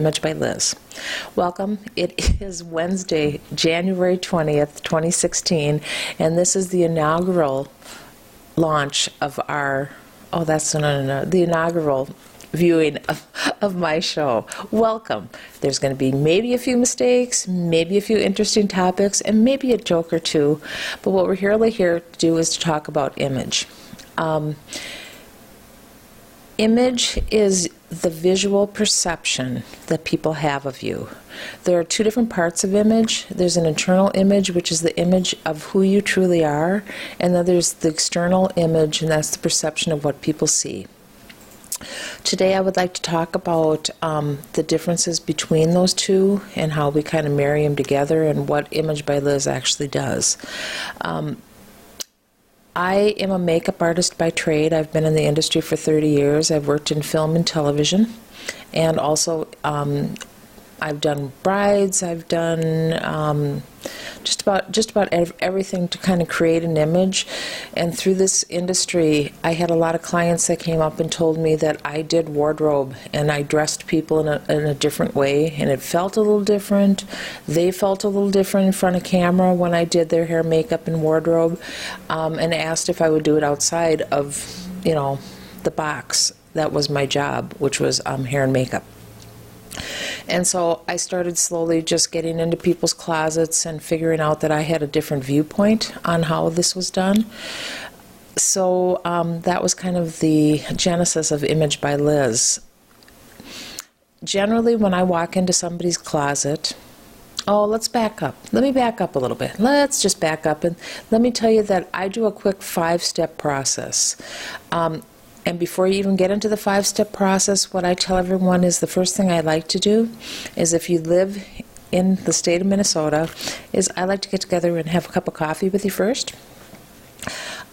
Image by Liz. Welcome. It is Wednesday, January 20th, 2016, and this is the inaugural launch of our, the inaugural viewing of my show. Welcome. There's going to be maybe a few mistakes, maybe a few interesting topics, and maybe a joke or two, but what we're really here to do is to talk about image. Image is the visual perception that people have of you. There are two different parts of image. There's an internal image, which is the image of who you truly are, and then there's the external image, and that's the perception of what people see. Today I would like to talk about the differences between those two and how we kind of marry them together and what Image by Liz actually does. I am a makeup artist by trade. I've been in the industry for 30 years. I've worked in film and television, and also I've done brides. I've done just about everything to kind of create an image. And through this industry, I had a lot of clients that came up and told me that I did wardrobe and I dressed people in a different way, and it felt a little different. They felt a little different in front of camera when I did their hair, makeup, and wardrobe, and asked if I would do it outside of, the box. That was my job, which was hair and makeup. And so I started slowly just getting into people's closets and figuring out that I had a different viewpoint on how this was done. So that was kind of the genesis of Image by Liz. Generally, when I walk into somebody's closet, let's back up. Let me back up a little bit. Let's just back up, and let me tell you that I do a quick 5-step process. And before you even get into the 5-step process, what I tell everyone is the first thing I like to do is, if you live in the state of Minnesota, is I like to get together and have a cup of coffee with you first.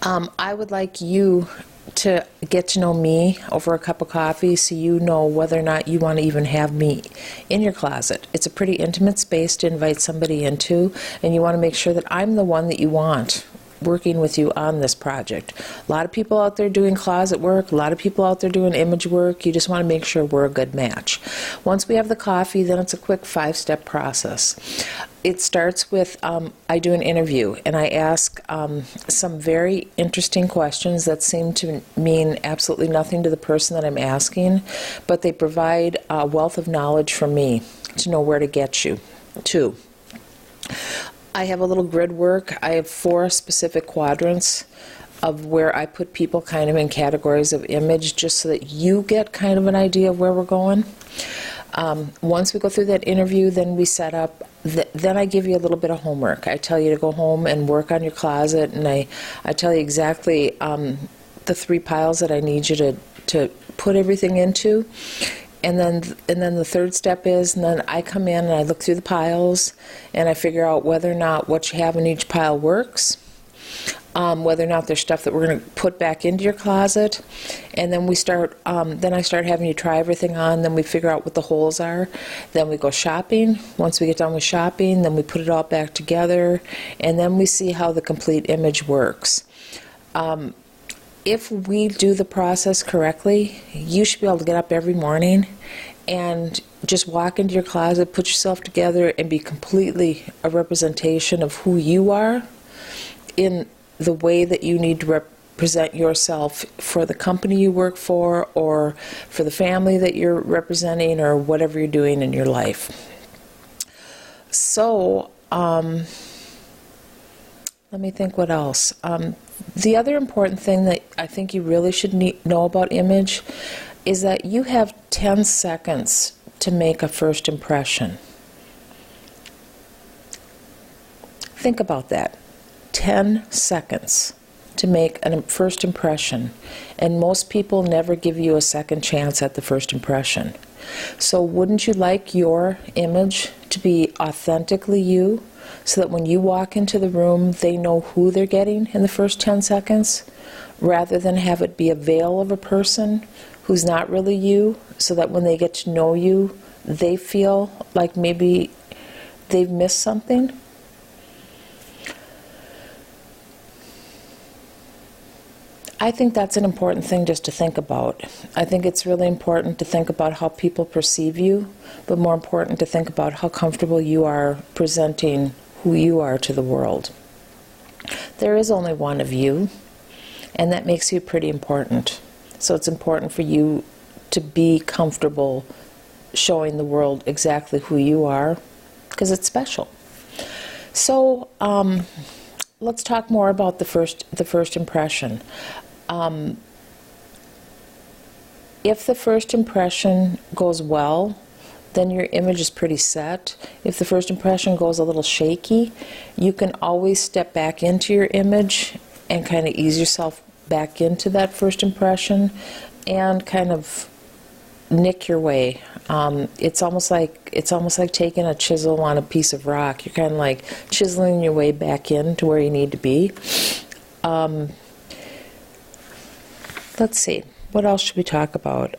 I would like you to get to know me over a cup of coffee so you know whether or not you want to even have me in your closet. It's a pretty intimate space to invite somebody into, and you want to make sure that I'm the one that you want working with you on this project. A lot of people out there doing closet work, a lot of people out there doing image work. You just want to make sure we're a good match. Once we have the coffee, then it's a quick 5-step process. It starts with, I do an interview, and I ask some very interesting questions that seem to mean absolutely nothing to the person that I'm asking, but they provide a wealth of knowledge for me to know where to get you to. I have a little grid work. I have 4 specific quadrants of where I put people kind of in categories of image, just so that you get kind of an idea of where we're going. Once we go through that interview, then we set up, then I give you a little bit of homework. I tell you to go home and work on your closet, and I tell you exactly the 3 piles that I need you to put everything into. And then the 3rd step is, and then I come in and I look through the piles and I figure out whether or not what you have in each pile works, whether or not there's stuff that we're going to put back into your closet, and then we start. Then I start having you try everything on. Then we figure out what the holes are. Then we go shopping. Once we get done with shopping, then we put it all back together, and then we see how the complete image works. If we do the process correctly, you should be able to get up every morning and just walk into your closet, put yourself together, and be completely a representation of who you are in the way that you need to represent yourself for the company you work for, or for the family that you're representing, or whatever you're doing in your life. So, let me think what else. The other important thing that I think you really should know about image is that you have 10 seconds to make a first impression. Think about that. 10 seconds to make a first impression. And most people never give you a second chance at the first impression. So wouldn't you like your image to be authentically you, so that when you walk into the room, they know who they're getting in the first 10 seconds, rather than have it be a veil of a person who's not really you, so that when they get to know you, they feel like maybe they've missed something? I think that's an important thing just to think about. I think it's really important to think about how people perceive you, but more important to think about how comfortable you are presenting who you are to the world. There is only one of you, and that makes you pretty important. So it's important for you to be comfortable showing the world exactly who you are, because it's special. So let's talk more about the first impression. If the first impression goes well, then your image is pretty set. If the first impression goes a little shaky, you can always step back into your image and kind of ease yourself back into that first impression and kind of nick your way. It's almost like taking a chisel on a piece of rock. You're kind of like chiseling your way back in to where you need to be. Let's see. What else should we talk about?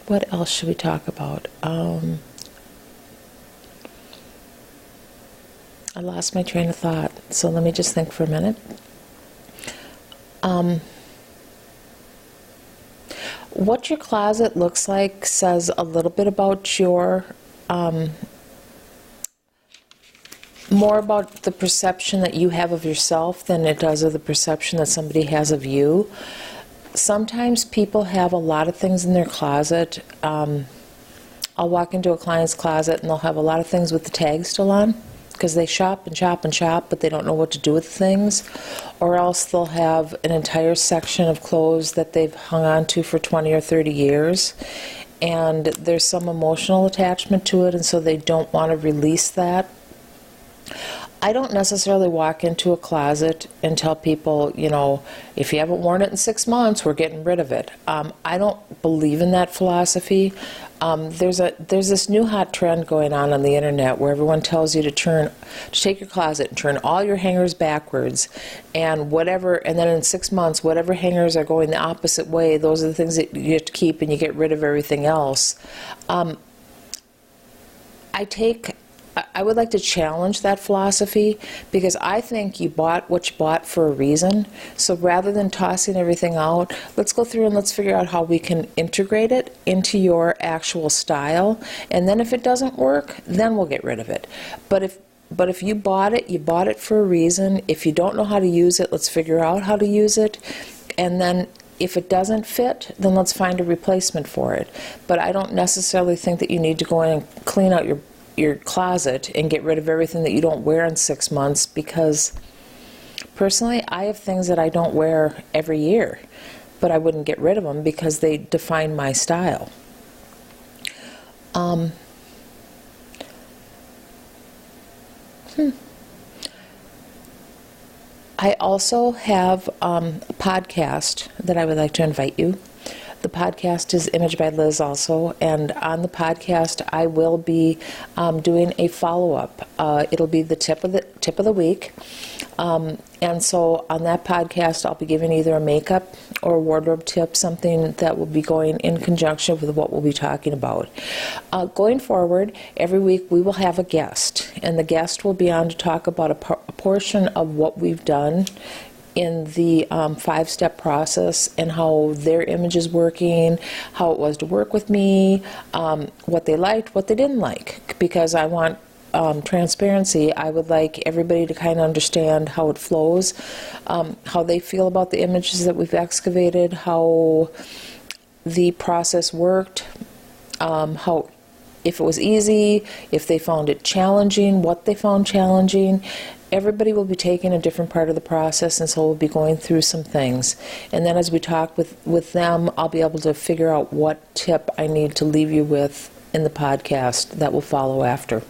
What else should we talk about? I lost my train of thought, so let me just think for a minute. What your closet looks like says a little bit about your, more about the perception that you have of yourself than it does of the perception that somebody has of you. Sometimes people have a lot of things in their closet. I'll walk into a client's closet and they'll have a lot of things with the tag still on, because they shop and shop and shop, but they don't know what to do with the things. Or else they'll have an entire section of clothes that they've hung on to for 20 or 30 years, and there's some emotional attachment to it, and so they don't want to release that. I don't necessarily walk into a closet and tell people, you know, if you haven't worn it in 6 months, we're getting rid of it. I don't believe in that philosophy. There's this new hot trend going on the internet where everyone tells you to take your closet and turn all your hangers backwards, and then in 6 months, whatever hangers are going the opposite way, those are the things that you have to keep, and you get rid of everything else. I would like to challenge that philosophy, because I think you bought what you bought for a reason. So rather than tossing everything out, let's go through and let's figure out how we can integrate it into your actual style. And then if it doesn't work, then we'll get rid of it. But if you bought it for a reason. If you don't know how to use it, let's figure out how to use it. And then if it doesn't fit, then let's find a replacement for it. But I don't necessarily think that you need to go in and clean out your closet and get rid of everything that you don't wear in 6 months, because personally I have things that I don't wear every year, but I wouldn't get rid of them because they define my style. I also have a podcast that I would like to invite you. The podcast is Image by Liz also, and on the podcast I will be doing a follow-up. It'll be the tip of the week, and so on that podcast I'll be giving either a makeup or a wardrobe tip, something that will be going in conjunction with what we'll be talking about. Going forward, every week we will have a guest, and the guest will be on to talk about a portion of what we've done in the 5-step process, and how their image is working, how it was to work with me, what they liked, what they didn't like, because I want transparency. I would like everybody to kind of understand how it flows, how they feel about the images that we've excavated, how the process worked, how, if it was easy, if they found it challenging, what they found challenging. Everybody will be taking a different part of the process, and so we'll be going through some things. And then as we talk with them, I'll be able to figure out what tip I need to leave you with in the podcast that will follow after.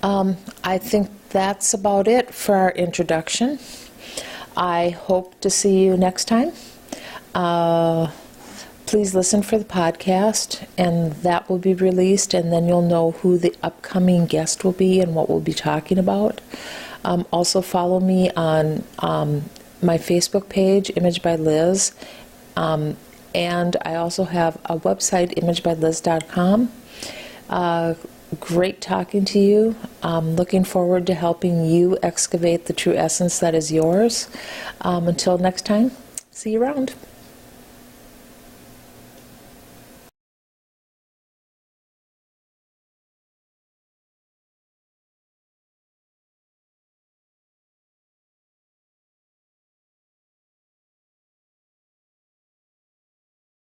I think that's about it for our introduction. I hope to see you next time. Please listen for the podcast, and that will be released, and then you'll know who the upcoming guest will be and what we'll be talking about. Also follow me on my Facebook page, Image by Liz, And I also have a website, imagebyliz.com. Great talking to you. Looking forward to helping you excavate the true essence that is yours. Until next time, see you around.